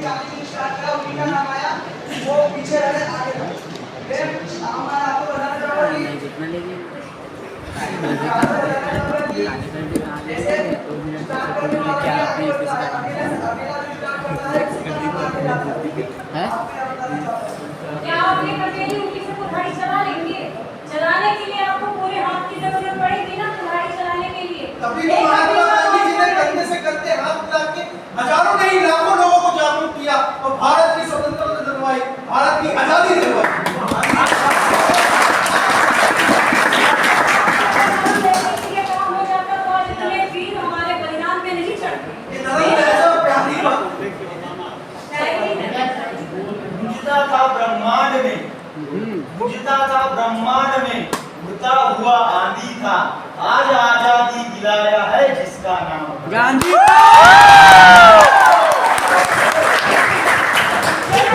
गाड़ी स्टार्ट करा, उन्हीं का नाम आया, वो पीछे रहे आगे रहे। फिर हमारा आपको बताना चाहूँगा कि जैसे स्टार्ट करने वाला क्या आपने बताया, अकेला जो स्टार्ट करता है है क्या आप एक अकेली उंगली से कुल्हाड़ी चला लेंगे? चलाने के लिए आपको पूरे हाथ की जरूरत पड़ेगी ना, कुल्हाड़ी चलाने के लिए। तभी तो महात्मा गांधी जी ने कंधे से कंधे हाथ मिला के हजारों नहीं लाखों लोगों को जागरूक किया और भारत की स्वतंत्रता दिलवाई, भारत की आजादी दिलवाई। ये काम हो जाता तो आज इतने वीर हमारे बलिदान पे नहीं चढ़ते। ये नरम ऐसा प्यारी बात गुंजता था ब्रह्मांड में, गुंजता था ब्रह्मांड में, उड़ता हुआ आंधी था, आज आजादी दिलाया है जिसका नाम गांधी।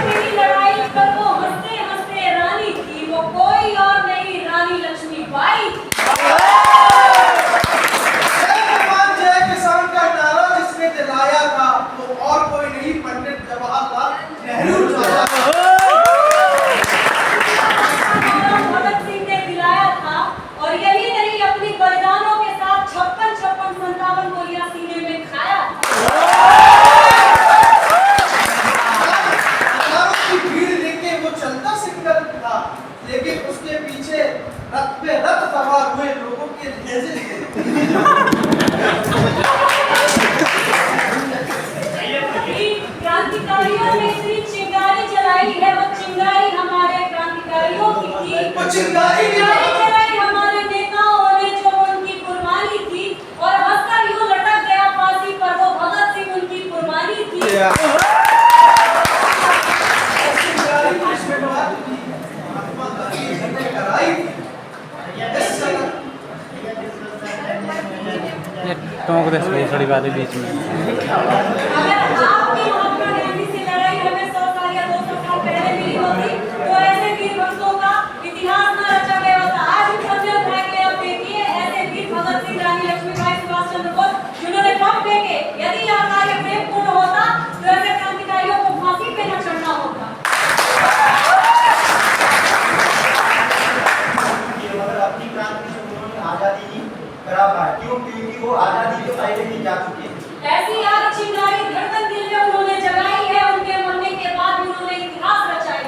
मेरी लड़ाई पर वो हंसते हंसते रानी थी, वो कोई और नहीं रानी लक्ष्मीबाई थी। जय किसान का नारा जिसने दिलाया था वो और कोई नहीं, पंडित जवाहरलाल नेहरू चाचा। भगत सिंह ने दिलाया था और यही नहीं, अपनी बलिदानों के साथ 56 57 गोलियां सीने में खाया था। हजारों की भीड़ लेके वो चलता सिंगल था, लेकिन उसके पीछे रथ पे रथ सवार हुए लोगों के नेज़े थे। क्रांतिकारियों ने इतनी चिंगारी जलाई है, वो चिंगारी हमारे क्रांतिकारियों की थी। वो चिंगारी जलाई हमारे नेताओं ने, जो उनकी कुर्बानी थी, और हंसकर यूं लटक गया फांसी पर वो भगत सिंह, उनकी कुर्बानी थी। महात्मा गांधी जी ने कराई थी। टोंक दे थोड़ी बात है बीच में। अगर आपकी महात्मा गांधी से लड़ाई हमें 100 साल या 200 साल पहले मिली होती तो ऐसे वीर भक्तों का इतिहास न रचा गया होता। आज भी सबने उठा के अब देखिए ऐसे वीर भगत सिंह, रानी लक्ष्मीबाई, सुभाष चंद्र बोस, जिन्होंने बम फेंके। यदि यह कार्य प्रेमपूर्ण होता तो ऐसे क्रांतिकारियों को फांसी पे न चढ़ना होता। मगर अपनी क्रांति से उन्होंने आजादी नहीं करा पाया। क्यों? क्योंकि वो आजादी के पहले ही जा चुके हैं। ऐसी आग चिंगारी धड़कन दिल में उन्होंने जगाई है, उनके मरने के बाद उन्होंने इतिहास रचाई।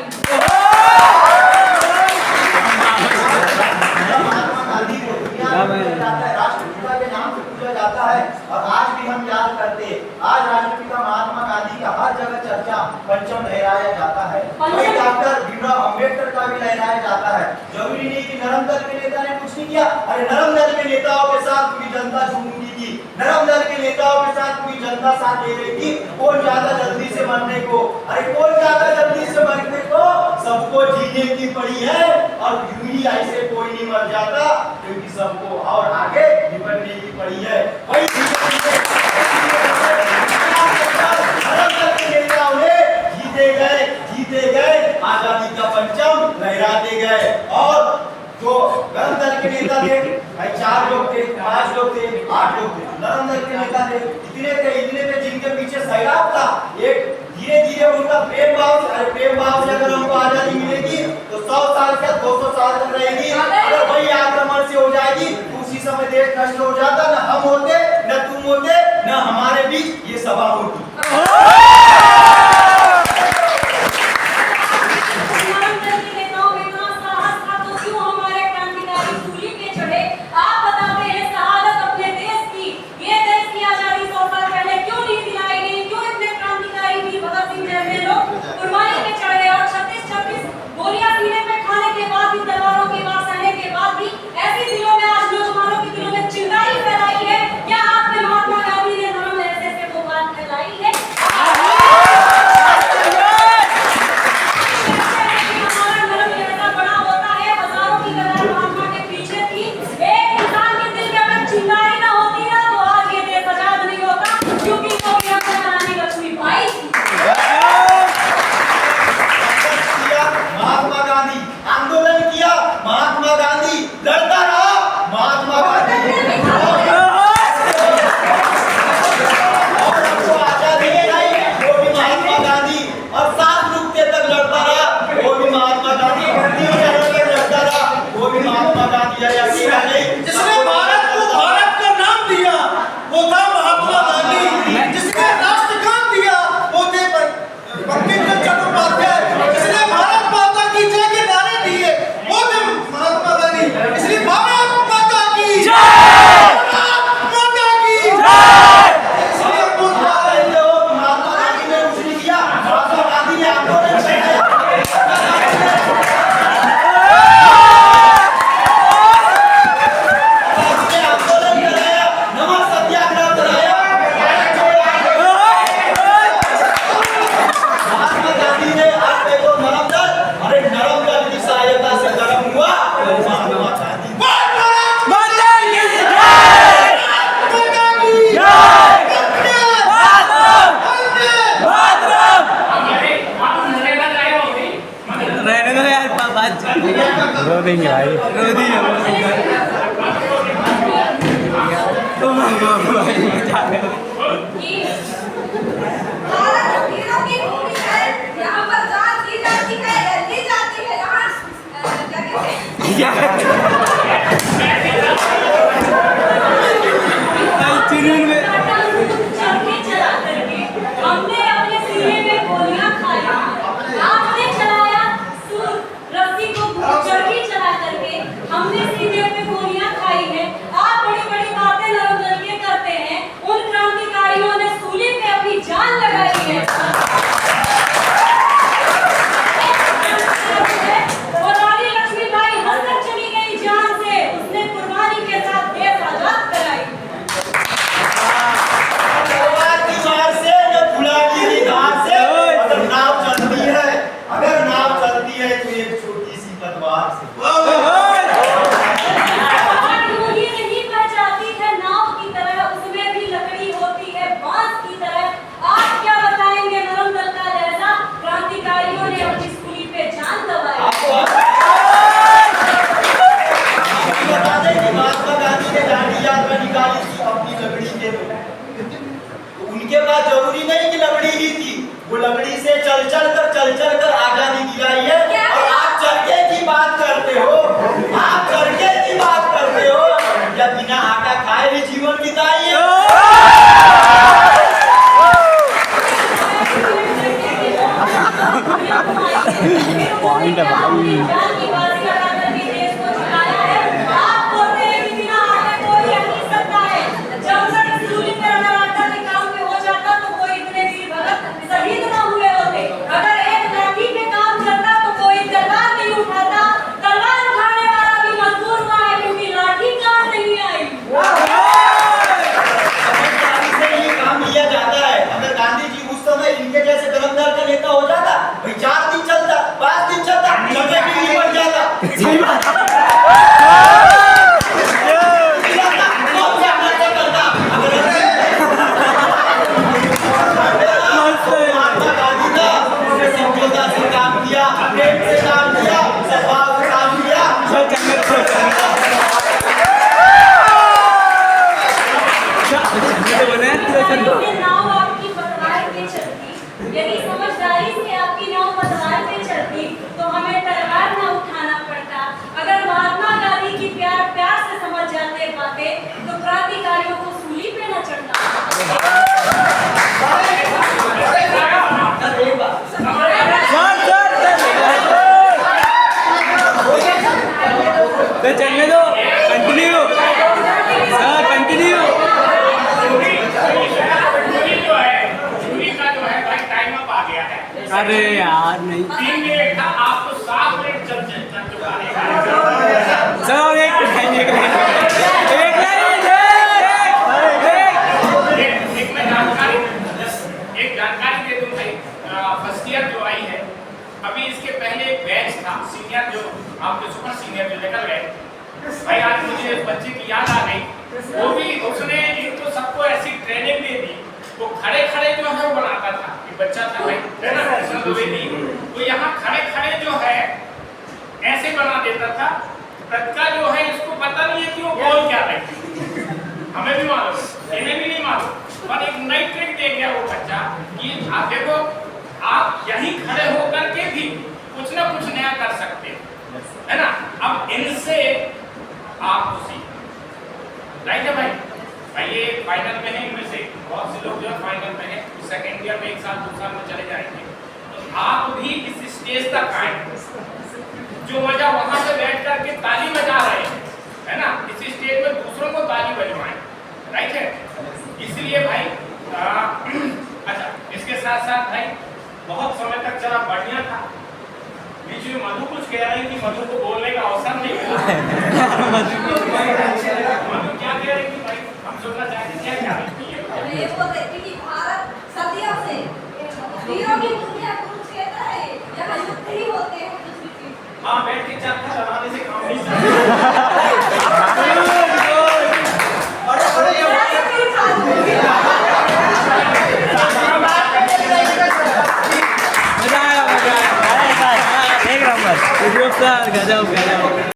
महात्मा गांधी को दुनिया में पूजा जाता है, राष्ट्रपिता के नाम से पूजा जाता है और आज भी हम याद करते हैं। आज राष्ट्रपिता महात्मा गांधी का हर जगह चर्चा पंचम लहराया जाता है। वही डॉक्टर भीमराव अंबेडकर का भी लहराया जाता है। जरूरी नहीं कि नरम दल के नेता ने कुछ नहीं किया। अरे नरम दल के नेताओं के साथ पूरी जनता झूठी थी, नरम दल के नेताओं के साथ पूरी जनता साथ दे रही थी। कौन ज्यादा जल्दी से मरने को, अरे कौन ज्यादा जल्दी से मरने को, सबको जीने की पड़ी है। और यूं ऐसे कोई नहीं मर जाता, क्योंकि सबको और आगे निपटने की पड़ी है। वही नेताओं ने जीते गए, आजादी का परचम लहराते गए। और जो नरम दल के नेता थे, 4 लोग थे, 5 लोग थे, 8 लोग थे। नरम दल के नेता थे इतने थे जिनके पीछे सैलाब था। एक धीरे धीरे उनका प्रेम भाव से अगर हमको आजादी मिलेगी तो 100 साल से 200 साल तक रहेगी। अगर वही आक्रमण से हो जाएगी उसी समय देश नष्ट हो जाता। न हम होते, न तुम होते, न हमारे बीच ये सभा होती। ऐसे दिलों में आज नौजवानों के दिलों में चिंगारी फैलाई है। क्या आपने महात्मा गांधी ने हम ऐसे वो बात फैलाई है? रो देंगे भाई। रो दिया कि भारत वीरों की भूमि है, यहाँ पर जांच की जाती है, ली जाती है, यहाँ क्या कहते हैं चरखे चला करके हमने अपने सीने में गोलियां खाई, आपने चलाया सूर रस्सी को चरखी चला करके हमने सीने पे गोलियां खाई है। आप बड़ी बड़ी बातें नरम दल के करते हैं, उन क्रांतिकारियों ने सूली पे अपनी जान लगाई है। और रानी लक्ष्मीबाई हंसकर चली गई जान से, उसने कुर्बानी के साथ देश आजाद कराई। दीवार से न गुलाबी की धार से अगर नाव चलती है तो एक छोटी सी पतवार से। पहाड़ यूं ही नहीं बह जाती है नाव की तरह, उसमें भी लकड़ी होती है बांस की तरह। आप क्या बताएंगे नरम दल का लहजा, क्रांतिकारियों ने अपनी सूली पे जान गंवाई। बता दें कि महात्मा गांधी ने दांडी यात्रा निकाली थी अपनी लकड़ी के तो उनके पास जरूरी नहीं कि लकड़ी ही थी, वो लकड़ी से चल चल कर आजादी दिलाई है। और आप चरखे की बात करते हो, या बिना आटा खाए भी जीवन बिताइए। पॉइंट है भाई। जान की बाजी लगा करके देश को जिताया है। आप बोलते हैं कि बिना आटे कोई रह नहीं सकता है। जब तक सूली पे अगर आटा के काम पे हो जाता तो कोई इतने वीर भगत शहीद न हुए होते। अगर एक लाठी पे काम चलता तो कोई तलवार नहीं उठाता। तलवार उठाने वाला भी मजबूर हुआ है क्योंकि लाठी काम नहीं आई। से ये काम लिया जाता है। अगर गांधी जी उस समय इनके जैसे कलमदार का नेता हो जाता, भाई 4 दिन चलता, 5 दिन चलता, चौथे दिन ही बन जाता। सही बात। महात्मा गांधी का समझौता से काम किया, प्रेम से काम किया, सद्भाव से काम किया। ये नाव आपकी पतवार पे चलती, यदि समझदारी से आपकी नाव पतवार पे चलती तो हमें तलवार न उठाना पड़ता। अगर महात्मा गांधी की प्यार से समझ जाते बातें तो क्रांतिकारियों को सूली पे न चढ़ना। चलने दो, कंटिन्यू कंटिन्यू। अरे यार नहीं 3 मिनट था, आपको 7 मिनट चल चुका है। चलो एक एक जानकारी दे दूं भाई। फर्स्ट ईयर जो आई है, अभी इसके पहले एक बैच था सीनियर, जो आपके सुपर सीनियर जो निकल गए भाई। आज मुझे इस बच्चे की याद आ गई, वो भी उसने इनको सबको ऐसी ट्रेनिंग दे दी। वो खड़े खड़े जो है वो बनाता था कि बच्चा था भाई, है ना, वो यहाँ खड़े खड़े जो है ऐसे बना देता था। प्रतिका जो है इसको पता नहीं है कि वो बोल क्या रहे, हमें भी मालूम, इन्हें भी नहीं मालूम, पर एक नई ट्रिक दे गया वो बच्चा कि आप देखो, आप यहीं खड़े होकर के भी कुछ ना कुछ नया कर सकते हैं, है ना। अब इनसे आप उसी राइट है भाई। ये फाइनल में है, इनमें से बहुत से लोग जो है फाइनल में है, सेकेंड ईयर में 1 साल 2 साल में चले जाएंगे। तो आप भी इस स्टेज तक आए, जो मजा वहां से बैठ करके ताली बजा रहे हैं, है ना, इस स्टेज में दूसरों को ताली बजवाएं, राइट है। इसलिए भाई अच्छा, इसके साथ साथ भाई बहुत समय तक चला, बढ़िया था। बीच में मधु कुछ कह रहे हैं कि मधु को बोलने का अवसर नहीं मिला। मधु क्या कह रही थी भाई, हम सुनना चाहेंगे, क्या कह रही थी? ये बोल रही थी कि भारत सदियों से वीरों की भूमि है, कुरुक्षेत्र है, यहाँ युद्ध ही होते हैं। हाँ, बैठ के चरखा चलाने से काम नहीं चलता। मजा आया एक नंबर। सर गजब